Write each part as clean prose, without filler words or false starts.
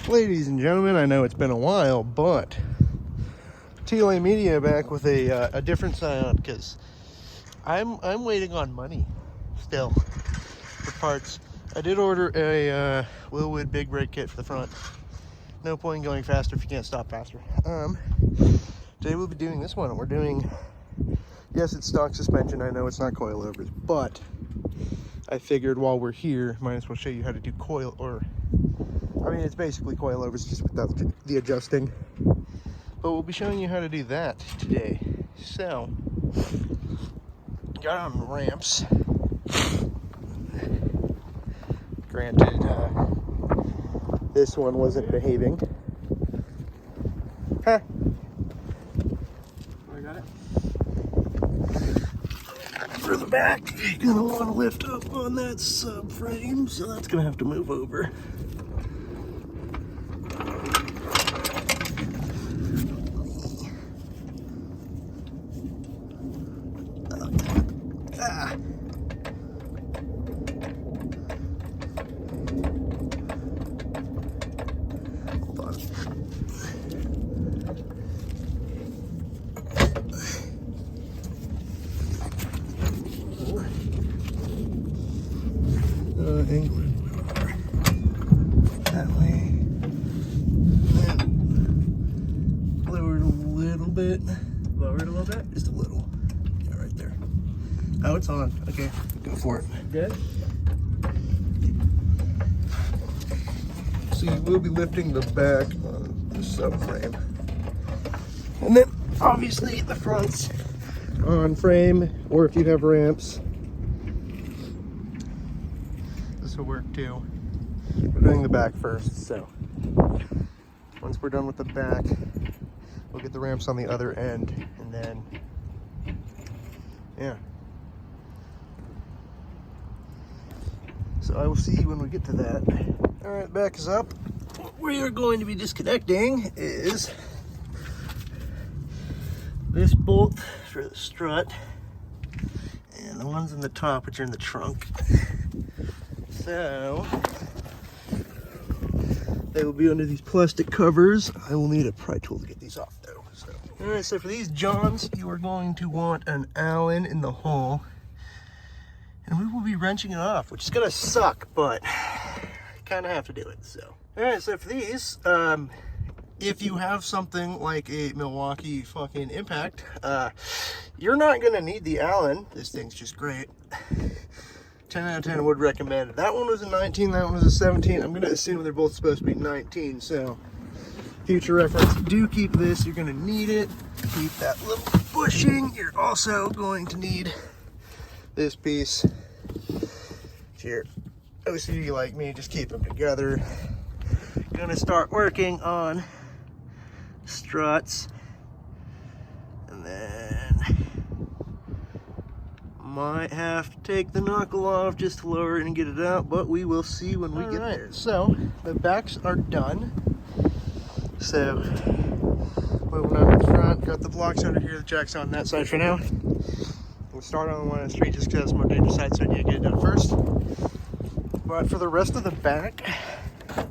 Ladies and gentlemen, I know it's been a while, but TLA Media back with a different Scion because I'm waiting on money still for parts. I did order a Willwood big brake kit for the front. No point in going faster if you can't stop faster. Today we'll be doing this one. We're doing, yes, it's stock suspension. I know it's not coilovers, but I figured while we're here, might as well show you how to do coil, or I mean, it's basically coilovers just without the adjusting. But we'll be showing you how to do that today. So, got on the ramps. Granted, this one wasn't behaving. Huh? I got it. For the back, you're gonna want to lift up on that subframe, so that's gonna have to move over. Angle it that way. And lower it a little bit. Lower it a little bit? Just a little. Yeah, right there. Oh, it's on. Okay, go for it. Good. So you will be lifting the back on the subframe. And then obviously the front's on frame, or if you have ramps, this will work too. We're doing the back first, so once we're done with the back, we'll get the ramps on the other end, and then, yeah. So I will see you when we get to that. All right, back is up. What we are going to be disconnecting is this bolt for the strut, and the ones in the top, which are in the trunk. So they will be under these plastic covers. I will need a pry tool to get these off though. So, all right, so for these Johns, you are going to want an Allen in the hole, and we will be wrenching it off, which is gonna suck, but kind of have to do it. So, all right, so for these, if you have something like a Milwaukee fucking Impact, you're not gonna need the Allen. This thing's just great. 10 out of 10 would recommend. That one was a 19, that one was a 17. I'm gonna assume they're both supposed to be 19, so future reference, do keep this. You're gonna need it. Keep that little bushing. You're also going to need this piece. If you're OCD like me, just keep them together. Gonna start working on struts, and then might have to take the knuckle off just to lower it and get it out, but we will see when we get there. So the backs are done. So moving on to the front, got the blocks under here, the jack's on that side for now. We'll start on the one on the street just because it's more dangerous side, so I need to get it done first. But for the rest of the back, I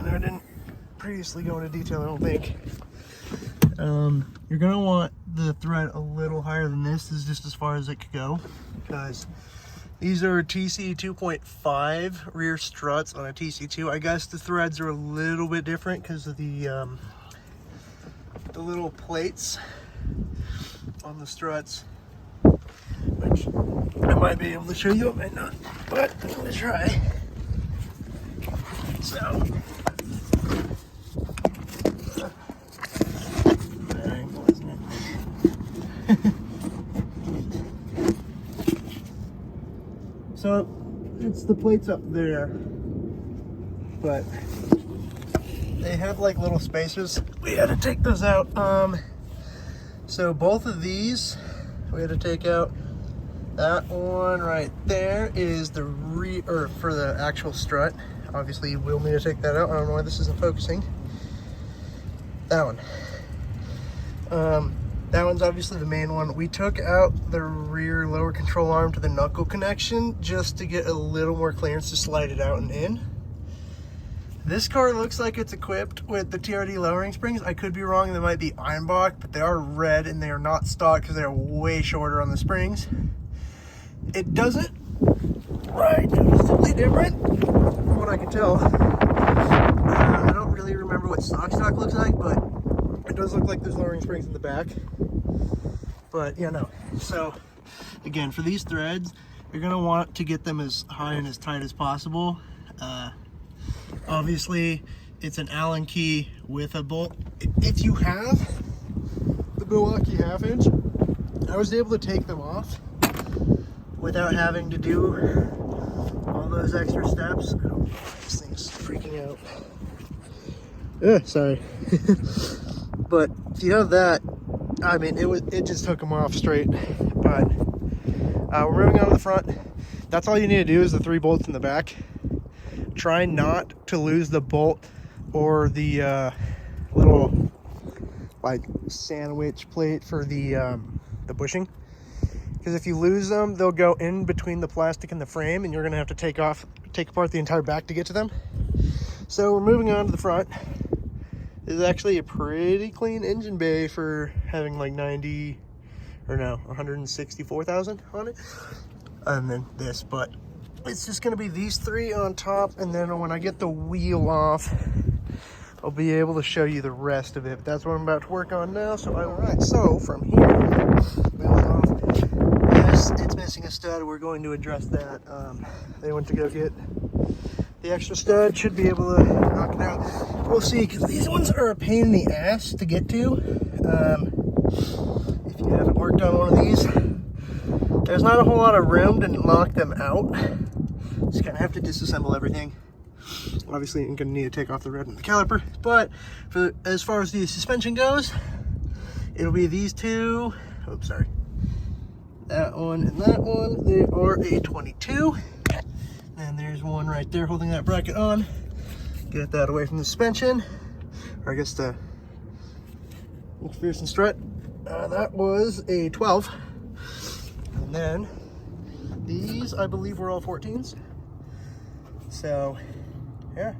know I didn't previously go into detail, I don't think. You're gonna want the thread a little higher than this. This is just as far as it could go, because these are TC 2.5 rear struts on a TC2. I guess the threads are a little bit different because of the little plates on the struts, which I might be able to show you, I might not, but I'm gonna try. So so it's the plates up there, but they have like little spaces. We had to take those out. So both of these we had to take out. That one right there is the rear, or for the actual strut. Obviously you will need to take that out. I don't know why this isn't focusing. That one. That one's obviously the main one. We took out the rear lower control arm to the knuckle connection just to get a little more clearance to slide it out and in. This car looks like it's equipped with the TRD lowering springs. I could be wrong, they might be Ironbach, but they are red and they are not stock because they're way shorter on the springs. It doesn't ride noticeably different from what I can tell. I don't really remember what stock looks like, but it does look like there's lowering springs in the back. But yeah, no. So again, for these threads, you're gonna want to get them as high and as tight as possible. Obviously, it's an Allen key with a bolt. If you have the Milwaukee 1/2 inch, I was able to take them off without having to do all those extra steps. Oh, this thing's freaking out. Sorry. But if you have that, I mean, it just took them off straight. But we're moving on to the front. That's all you need to do is the 3 bolts in the back. Try not to lose the bolt or the little like sandwich plate for the bushing, because if you lose them, they'll go in between the plastic and the frame, and you're gonna have to take apart the entire back to get to them. So we're moving on to the front. This is actually a pretty clean engine bay for having like 164,000 on it, and then this, but it's just going to be these 3 on top, and then when I get the wheel off, I'll be able to show you the rest of it. But that's what I'm about to work on now. So alright, so from here, wheels off. Yes, it's missing a stud. We're going to address that. They went to go get the extra stud. Should be able to knock it out. We'll see, because these ones are a pain in the ass to get to. If you haven't worked on one of these, there's not a whole lot of room to knock them out. Just kind of have to disassemble everything. Obviously, you're going to need to take off the rod and the caliper. But as far as the suspension goes, it'll be these 2. Oops, sorry. That one and that one. They are a 22. And there's one right there holding that bracket on. Get that away from the suspension. Or I guess the McPherson strut. That was a 12. And then these, I believe, were all 14s. So, yeah,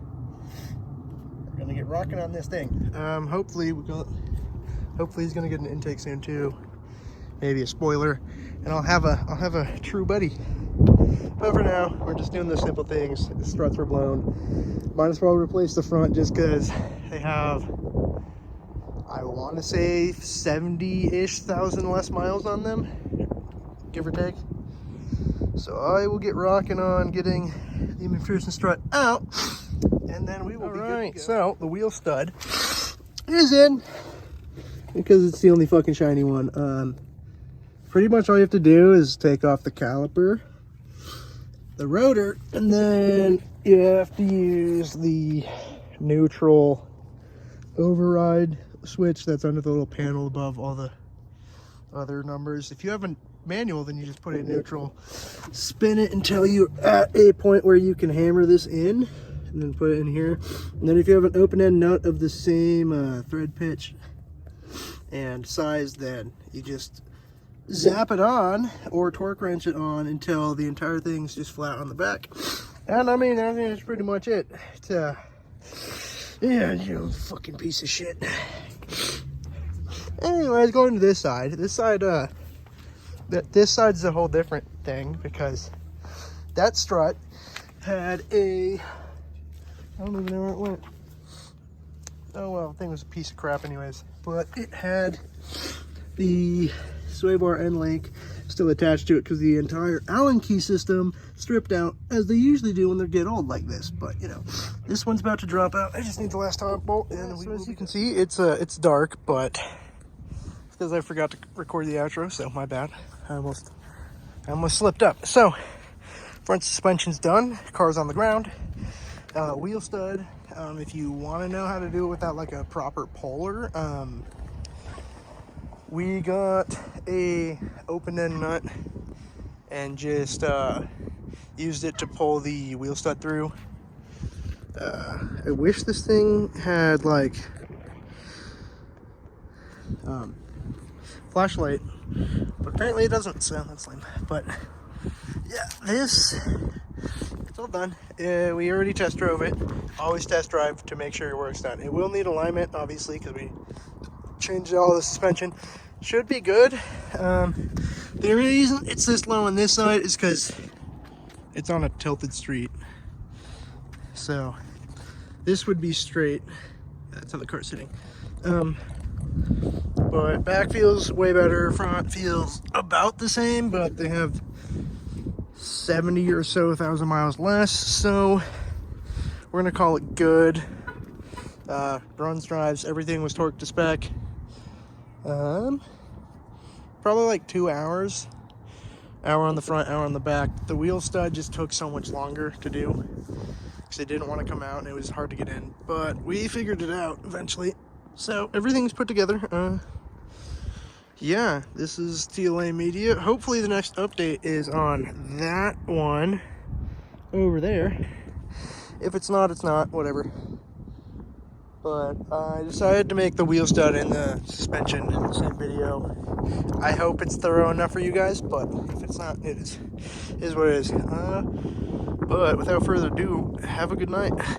we're gonna get rocking on this thing. Hopefully he's gonna get an intake soon too, maybe a spoiler, and I'll have a true buddy. But for now, we're just doing the simple things. The struts were blown. Might as well replace the front just because they have, I want to say 70-ish thousand less miles on them, give or take. So I will get rocking on getting the McPherson strut out, and then we will be good to go. So the wheel stud is in, because it's the only fucking shiny one. Pretty much all you have to do is take off the caliper, the rotor, and then you have to use the neutral override switch that's under the little panel above all the other numbers. If you have a manual, then you just put it in neutral, spin it until you're at a point where you can hammer this in, and then put it in here. And then if you have an open end nut of the same thread pitch and size, then you just zap it on or torque wrench it on until the entire thing's just flat on the back. And I mean, I think that's pretty much it. It's yeah, you fucking piece of shit. Anyways, going to this side. This side's a whole different thing, because that strut had a, I don't even know where it went. Oh well, the thing was a piece of crap anyways. But it had the sway bar end link still attached to it, because the entire Allen key system stripped out, as they usually do when they get old like this. But you know, this one's about to drop out. I just need the last top bolt, and so as you can see, it's dark, but because I forgot to record the outro, so my bad. I almost slipped up. So front suspension's done, car's on the ground. Wheel stud, if you want to know how to do it without like a proper puller, we got a open end nut and just used it to pull the wheel stud through. I wish this thing had like flashlight, but apparently it doesn't, so that's lame. But yeah, it's all done. We already test drove it. always test drive to make sure your work's done. It will need alignment, obviously, because we changed all the suspension. Should be good. The reason it's this low on this side is because it's on a tilted street. So this would be straight. That's how the car's sitting. But back feels way better. Front feels about the same, but they have 70 or so thousand miles less. So we're gonna call it good. Runs, drives, everything was torqued to spec. Probably like 2 hours. Hour on the front, hour on the back. The wheel stud just took so much longer to do because they didn't want to come out and it was hard to get in. But we figured it out eventually. So everything's put together. Yeah, this is TLA Media. Hopefully the next update is on that one over there. If it's not, it's not, whatever. But I decided to make the wheel stud and the suspension in the same video. I hope it's thorough enough for you guys, but if it's not, it is what it is. But without further ado, have a good night.